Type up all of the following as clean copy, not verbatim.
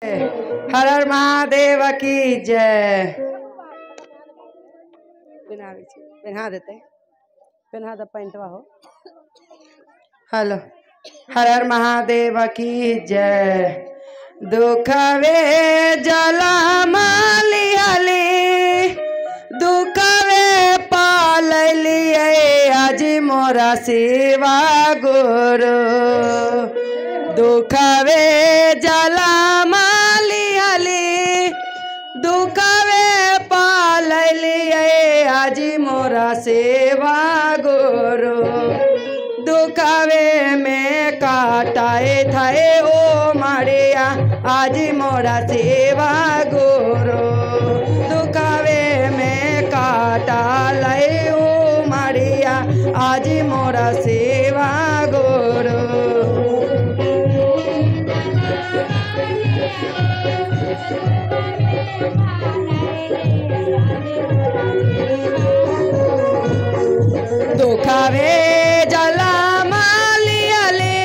हर हर महादेव की जय। पहना देते पहना दे पैंटवा हो। हेलो। हर हर महादेव की जय। दुखवे जला माली हली दुखवे पालिए आज मोरा सेवा गुरु। दुखवे जला माली हली दुखवे पालिए आज मोरा सेवा गुरु। दुखवे में काटाए थे ओ मारिया आज मोरा सेवा गुरु। दुखवे में काटा ले ओ मारिया आज मोरा सेवा गुरु। दुखवे जला मालियले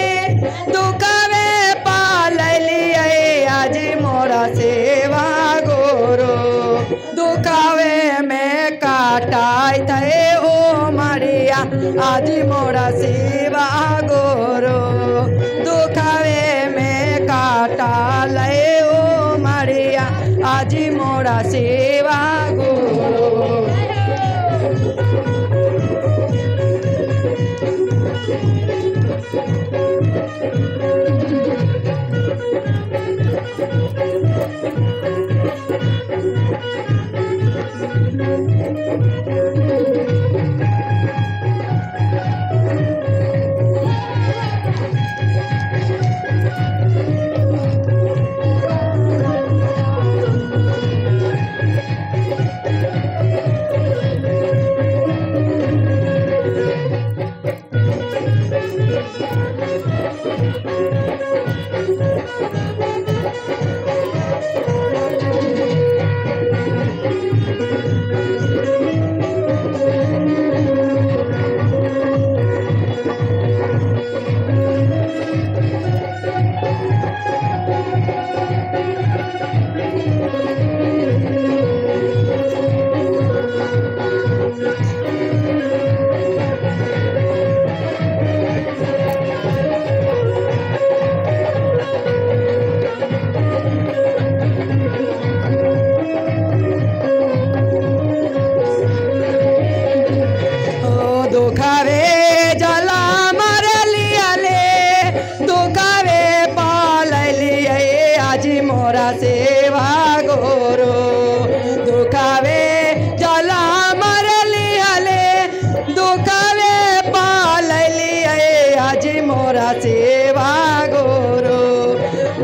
दुखवे पालिए आज मोरा सेवा गुरु। दुखवे में काटाए थे ओ मारिया आज मोरा सेवा गुरु। दुखवे में काटा ले ओ मारिया आज मोरा सेवा गुरु। मोरा सेवा गुरु। दुखवे जला मरलियले दुखवे पालिए आज मोरा सेवा गुरु।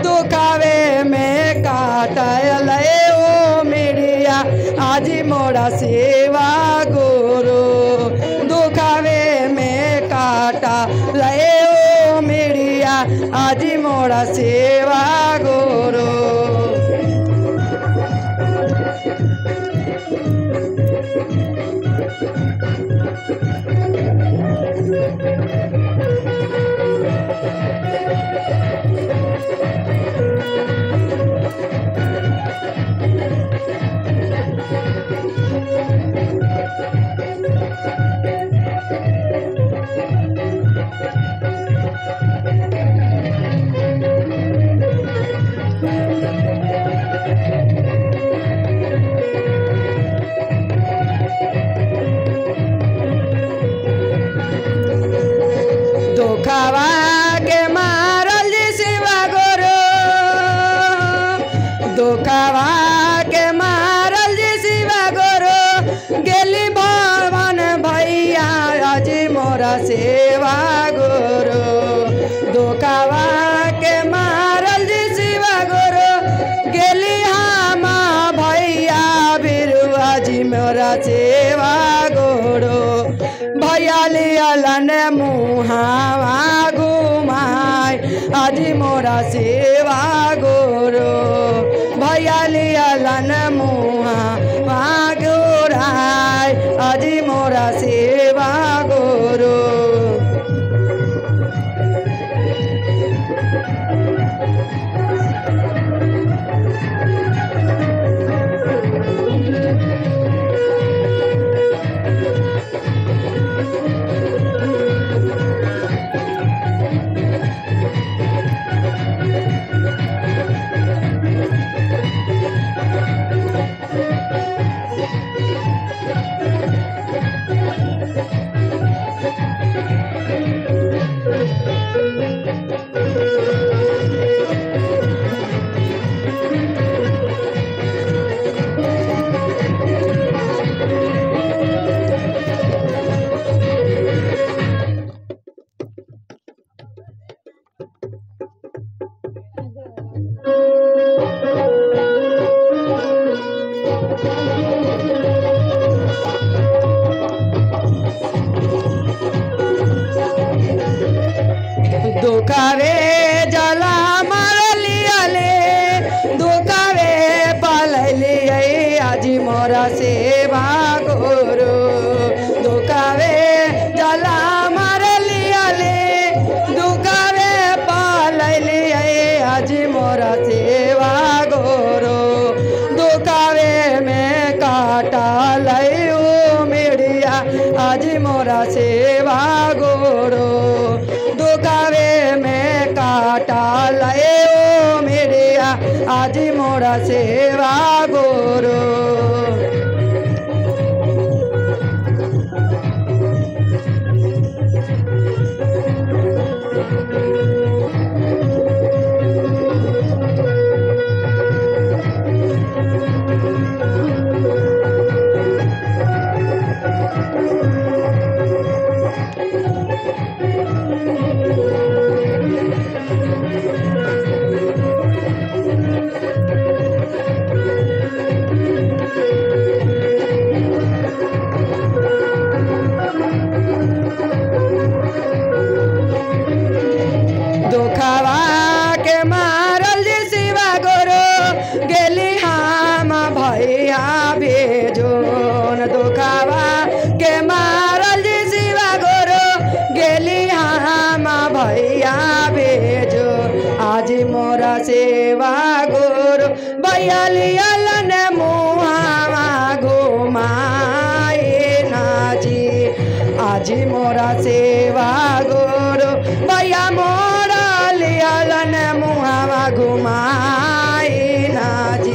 दुखवे में काटले ओ मिरिया आज मोरा सेवा गुरु। दुखवे में काटा ले ओ मिरिया आज मोरा सेवा गुरु। दुखवा के मारल शिवा गुरु। दुखवा के मारल शिवा गुरु। गेली भवन भैया आज मोरा सेवा गुरु। दुखवा के मारल शिवा गुरु। गेली हम भैया बिरु आज मोरा सेवा गुरु। भैया लियलन मुहावा घुमाय आज मोरा सेवा गुरु। भैया लियलन मुहावा घुराय आज मोरा सेवा गुरु। मोरा सेवा गुरु दुखावे जला मार लियाले दुखावे पालैली आज मोरा सेवा गुरु दुखावे में काटा लयो मीडिया आज मोरा सेवा गुरु दुखावे में काटा लयो मीडिया आज मोरा सेवा गुरु दुखावा के मारल जी शिवा गुरु गेली हम भैया भेजो आज मोरा सेवा गुरु बयलियल ने मुहावा घुमाए नाजी आज मोरा सेवा गुरु भैया मोरा लियल ने मुहावा घुमाए नाजी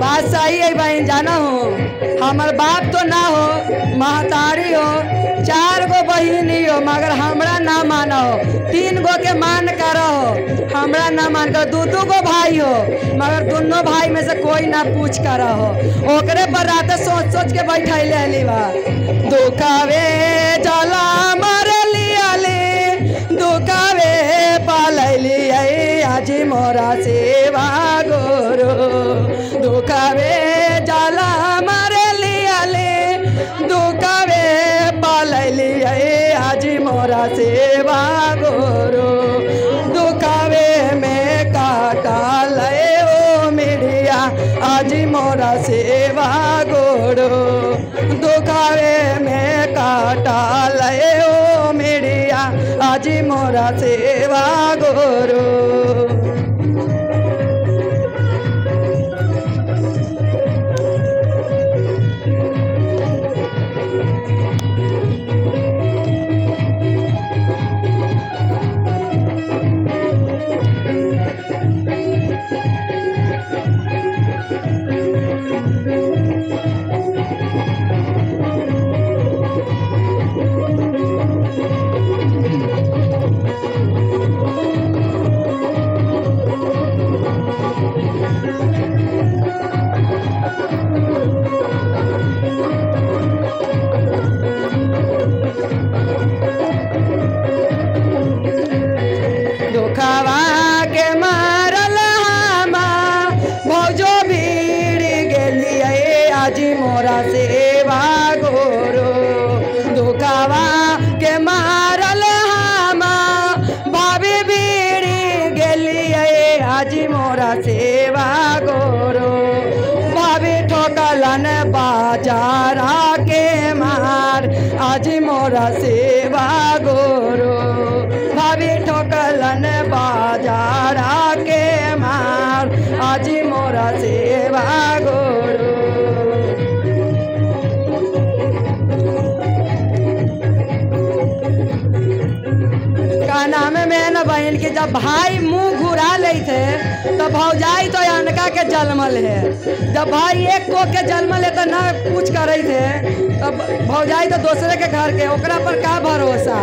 बात सही है बहन जाना हो हमार बाप तो ना हो महतारी हो 4 गो बहिनी हो मगर हमरा ना माना हो 3 गो के मान कर हो हमरा ना मान कर 2 गो भाई हो मगर दोनों भाई में से कोई ना पूछ कर हो ओकरे पर रात सोच सोच के बैठैले हली बा दुखावे जला मार लियाले दुखावे पालैली आज मोरा सेवा गुरु दुखावे जाला मारे लियाले दुखावे पालैली आज मोरा सेवा गुरु दुखावे में काटा लए ओ मीडिया आज मोरा सेवा गुरु दुखावे में काटा लए ओ मीडिया आज मोरा सेवा गुरु मोरा सेवा गुरु दुखावा के मारल हामा भाभी बीड़ी गेलिए आज मोरा सेवा गुरु भाभी ठोकलन बाजारा के मार आज मोरा सेवा गुरु भाभी ठोकलन बाजारा के मार आज मोरा सेवा गुरु का नाम में न बहन के जब भाई मुंह घुरा ले थे तो भौजाई तो अनका के जन्मल है जब भाई एक को के जन्मल है तो ना कुछ करे थे तब भौजाई तो दूसरे के घर के ओकरा पर का भरोसा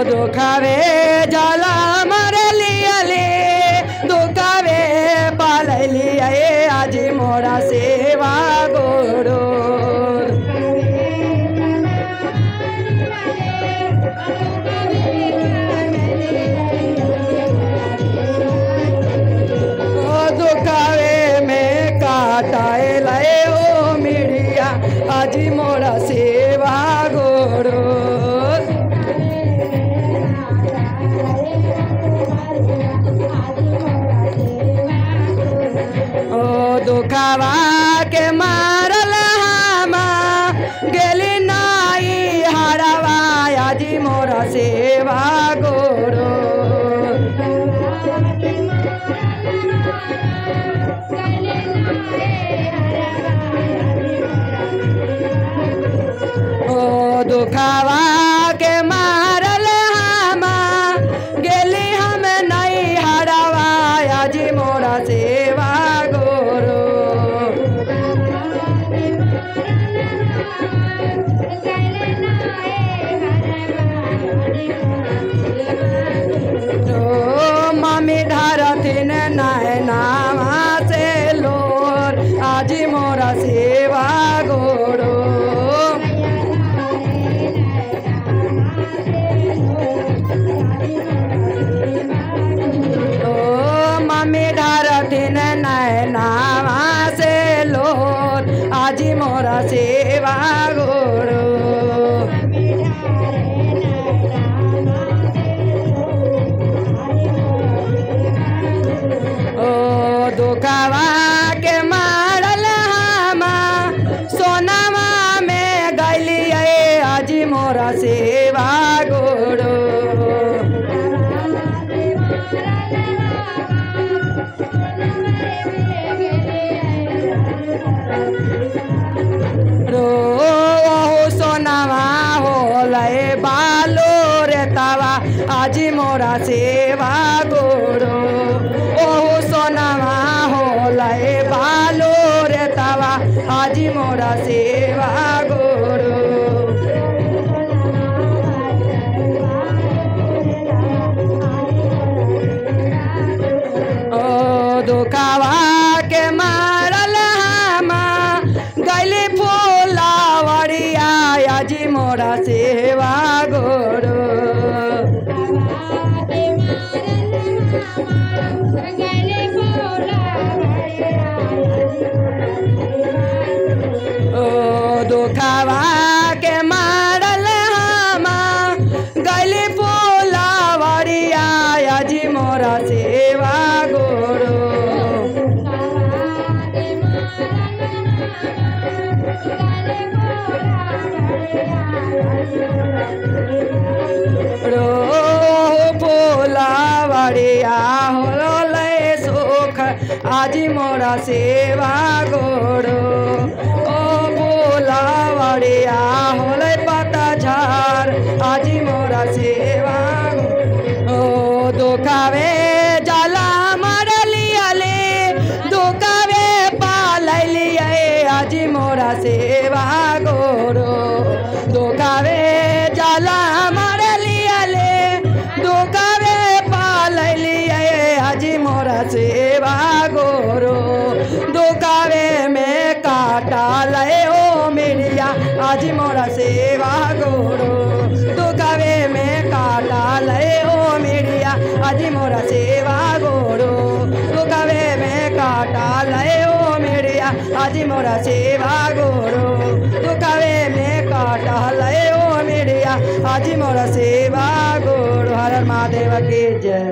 दुखावे जाला मरलियले दुखावे पाललिए आजी मोरा सेवा गोरो दुखावे में काटाए लए ओ मिड़िया आजी मोरा सेवा गोरो दुखावा के मारल हामा गेली नाई हरवा आजी मोरा सेवा गोरो दुखावा के मारल हामा गेली हम नहीं हरवा आजी मोरा सेवा गोरो मम्मी ढारथिन नैनावा से लोर आजी मोरा सेवा गोरो मम्मी ढारथिन नैनावा से लोर आजी मोरा सेवा गोरो दुखावा के मारल हामा सोनावा में गलिए आजी मोरा सेवा गोरो सोनावा हो लए बालो रे तावा आजी मोरा सेवा गोरो ओहो सोनावा हो लए बालो रे तावा आजी मोरा सेवा गोरो दुखावा के मारल हामा गली फूलावड़िया आजी मोरा सेवा गोरो दुखावा के मारल हामा गली फूलावड़िया आजी मोरा सेवा गोरो फूलावड़िया हो ले सुख आजी मोरा सेवा गोरो ओ फूलावड़िया हो ले पता झार आजी मोरा सेवा ओ दुखावे जाला मरलियले दुखावे पाललिए आजी मोरा सेवा गोरो दुखावे जाला मरलियले दुखावे पाललिए आजी मोरा सेवा गोरो दुखावे में काटा लए ओ मिड़िया आजी मोरा सेवा गोरो दुखावे में काटा लए ओ मिड़िया आजी मोरा सेवा गोरो दुखावे में काटा लए ओ मिड़िया आजी मोरा सेवा गोरो दुखावे में काटा लए ओ मिड़िया आजी मोरा सेवा गोरो हर हर महादेव की जय।